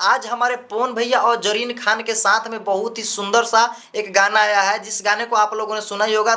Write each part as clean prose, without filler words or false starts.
आज हमारे पवन भैया और जरीन खान के साथ में बहुत ही सुंदर सा एक गाना आया है, जिस गाने को आप लोगों ने सुना ही होगा।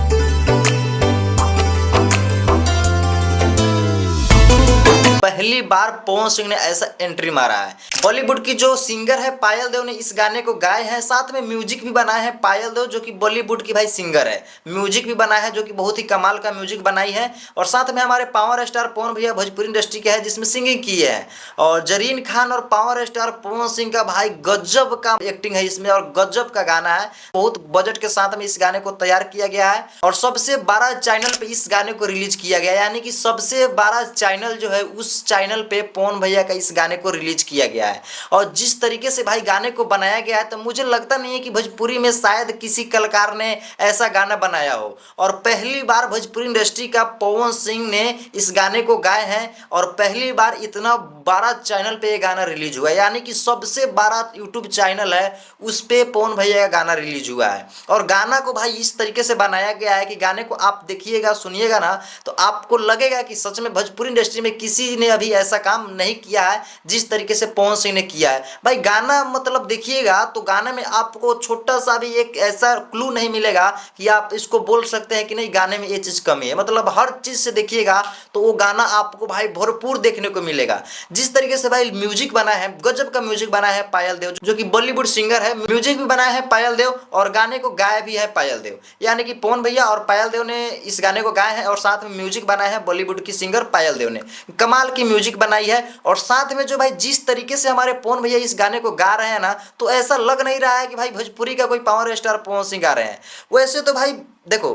पहली बार पवन सिंह ने ऐसा एंट्री मारा है। बॉलीवुड की जो सिंगर है पायल देव ने इस गाने को गाए हैं, साथ में म्यूजिक भी बनाए हैं पायल देव, जो कि बॉलीवुड की भाई सिंगर है। म्यूजिक भी बनाया है जो कि बहुत ही कमाल का म्यूजिक बनाई है। और साथ में हमारे पावर स्टार पवन भैया भोजपुरी इंडस्ट्री के है, जिसमें सिंगिंग की है। और जरीन खान और पावर स्टार पवन सिंह का भाई गजब का एक्टिंग है इसमें, और गजब का गाना है। बहुत बजट के साथ में इस गाने को तैयार किया गया है, और सबसे बड़ा चैनल पे इस गाने को रिलीज किया गया, यानी कि सबसे बड़ा चैनल जो है उस चैनल पे पवन भैया का इस गाने को रिलीज किया गया है। और जिस तरीके से भाई गाने को बनाया गया है, तो मुझे लगता नहीं है कि भोजपुरी में शायद किसी कलाकार ने ऐसा गाना बनाया हो। और पहली बार भोजपुरी इंडस्ट्री का पवन सिंह ने इस गाने को गाए हैं, और पहली बार इतना बड़ा चैनल पे ये गाना रिलीज हुआ है, यानी कि सबसे बड़ा यूट्यूब चैनल है उस पे पवन भैया का गाना रिलीज हुआ है। और गाना को भाई इस तरीके से बनाया गया है कि गाने को आप देखिएगा सुनिएगा ना, तो आपको लगेगा कि सच में भोजपुरी इंडस्ट्री में किसी ने अभी ऐसा काम नहीं किया है जिस तरीके से पवन सिंह ने किया है। भाई गाना मतलब देखिएगा तो गाने में आपको छोटा सा भी एक ऐसा क्लू नहीं मिलेगा कि आप इसको बोल सकते हैं कि नहीं गाने में ये चीज़ कमी है। मतलब हर चीज़ से देखिएगा तो वो गाना आपको भाई भरपूर देखने को मिलेगा। जिस तरीके से भाई म्यूजिक बना है, गजब का म्यूजिक बना है पायल देव, जो कि बॉलीवुड सिंगर है। म्यूजिक भी बनाया है पायल देव और गाने को गाया भी है पायल देव, यानी कि पवन भैया और पायल देव ने इस गाने को गाए हैं, और साथ में म्यूजिक बनाया है बॉलीवुड की सिंगर पायल देव ने। कमाल की म्यूजिक बनाई है। और साथ में जो भाई जिस तरीके से हमारे पवन भैया इस गाने को गा रहे हैं ना, तो ऐसा लग नहीं रहा है कि भाई भोजपुरी का कोई पावर स्टार पवन सिंह गा रहे हैं। वैसे तो भाई देखो,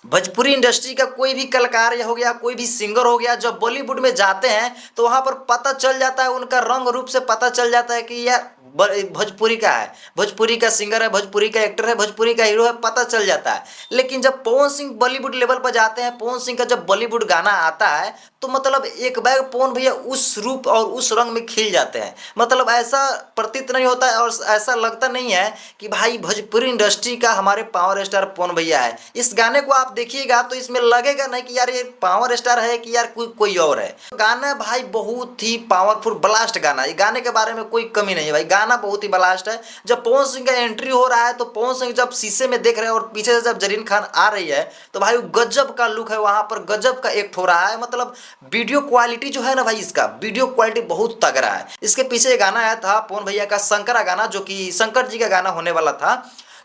भोजपुरी इंडस्ट्री का कोई भी कलाकार या हो गया, कोई भी सिंगर हो गया, जब बॉलीवुड में जाते हैं तो वहाँ पर पता चल जाता है, उनका रंग रूप से पता चल जाता है कि यार भोजपुरी का है, भोजपुरी का सिंगर है, भोजपुरी का एक्टर है, भोजपुरी का हीरो है, पता चल जाता है। लेकिन जब पवन सिंह बॉलीवुड लेवल पर जाते हैं, पवन सिंह का जब बॉलीवुड गाना आता है, तो मतलब एक बैग पवन भैया उस रूप और उस रंग में खिल जाते हैं। मतलब ऐसा प्रतीत नहीं होता है और ऐसा लगता नहीं है कि भाई भोजपुरी इंडस्ट्री का हमारे पावर स्टार पवन भैया है। इस गाने को आप देखिएगा तो इसमें लगेगा नहीं कि यार ये पावर स्टार है कि यार कोई और है। गाना भाई बहुत ही पावरफुल ब्लास्ट गाना है, गाने के बारे में कोई कमी नहीं है भाई, गाना बहुत ही ब्लास्ट है। जब पवन सिंह का एंट्री हो रहा है तो पवन सिंह जब शीशे में देख रहे हैं और पीछे से जब जरीन खान आ रही है, तो भाई गजब का लुक है, वहां पर गजब का एक्ट हो रहा है। मतलब वीडियो क्वालिटी जो है ना भाई, इसका वीडियो क्वालिटी बहुत तगड़ा है। इसके पीछे गाना आया था पवन भैया का शंकरा गाना, जो कि शंकर जी का गाना होने वाला था।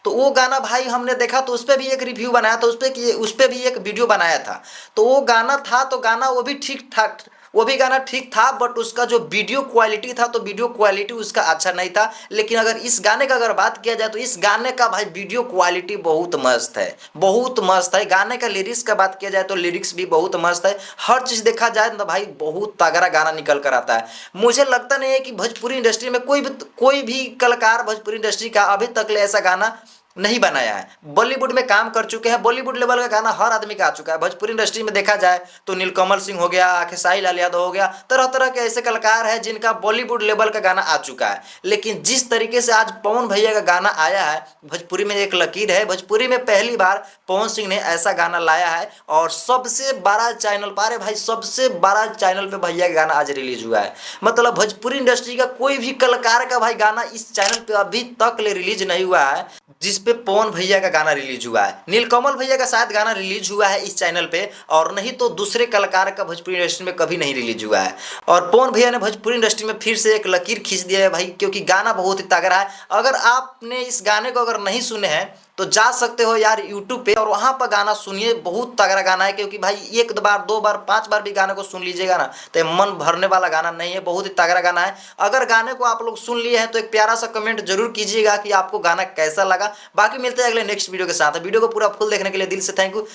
तो वो गाना भाई हमने देखा, तो उस पर भी एक रिव्यू बनाया था, उस पर भी एक वीडियो बनाया था। तो वो गाना था, तो गाना वो भी ठीक ठाक, वो भी गाना ठीक था, बट उसका जो वीडियो क्वालिटी था, तो वीडियो क्वालिटी उसका अच्छा नहीं था। लेकिन अगर इस गाने का अगर बात किया जाए तो इस गाने का भाई वीडियो क्वालिटी बहुत मस्त है, बहुत मस्त है। गाने का लिरिक्स का बात किया जाए तो लिरिक्स भी बहुत मस्त है। हर चीज़ देखा जाए तो भाई बहुत तगड़ा गाना निकल कर आता है। मुझे लगता नहीं है कि भोजपुरी इंडस्ट्री में कोई भी कलाकार भोजपुरी इंडस्ट्री का अभी तक ले ऐसा गाना नहीं बनाया है। बॉलीवुड में काम कर चुके हैं, बॉलीवुड लेवल का गाना हर आदमी का आ चुका है। भोजपुरी इंडस्ट्री में देखा जाए तो नीलकमल सिंह हो गया, खेसारी लाल यादव हो गया, तरह तरह के ऐसे कलाकार हैं जिनका बॉलीवुड लेवल का गाना आ चुका है। लेकिन जिस तरीके से आज पवन भैया का गाना आया है, भोजपुरी में एक लकीर है। भोजपुरी में पहली बार पवन सिंह ने ऐसा गाना लाया है, और सबसे बड़ा चैनल पर भाई, सबसे बड़ा चैनल पे भैया का गाना आज रिलीज हुआ है। मतलब भोजपुरी इंडस्ट्री का कोई भी कलाकार का भाई गाना इस चैनल पे अभी तक ले रिलीज नहीं हुआ है जिसपे पवन भैया का गाना रिलीज हुआ है। नीलकमल भैया का शायद गाना रिलीज हुआ है इस चैनल पे, और नहीं तो दूसरे कलाकार का भोजपुरी इंडस्ट्री में कभी नहीं रिलीज हुआ है। और पवन भैया ने भोजपुरी इंडस्ट्री में फिर से एक लकीर खींच दिया है भाई, क्योंकि गाना बहुत ही तगड़ा है। अगर आपने इस गाने को अगर नहीं सुने हैं तो जा सकते हो यार यूट्यूब पे, और वहाँ पर गाना सुनिए, बहुत तगड़ा गाना है। क्योंकि भाई एक बार, दो बार, 5 बार भी गाने को सुन लीजिएगा ना, तो मन भरने वाला गाना नहीं है, बहुत ही तगड़ा गाना है। अगर गाने को आप लोग सुन लिए हैं तो एक प्यारा सा कमेंट जरूर कीजिएगा कि आपको गाना कैसा लगा। बाकी मिलते हैं अगले नेक्स्ट वीडियो के साथ। वीडियो को पूरा फुल देखने के लिए दिल से थैंक यू।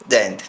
जय हिंद।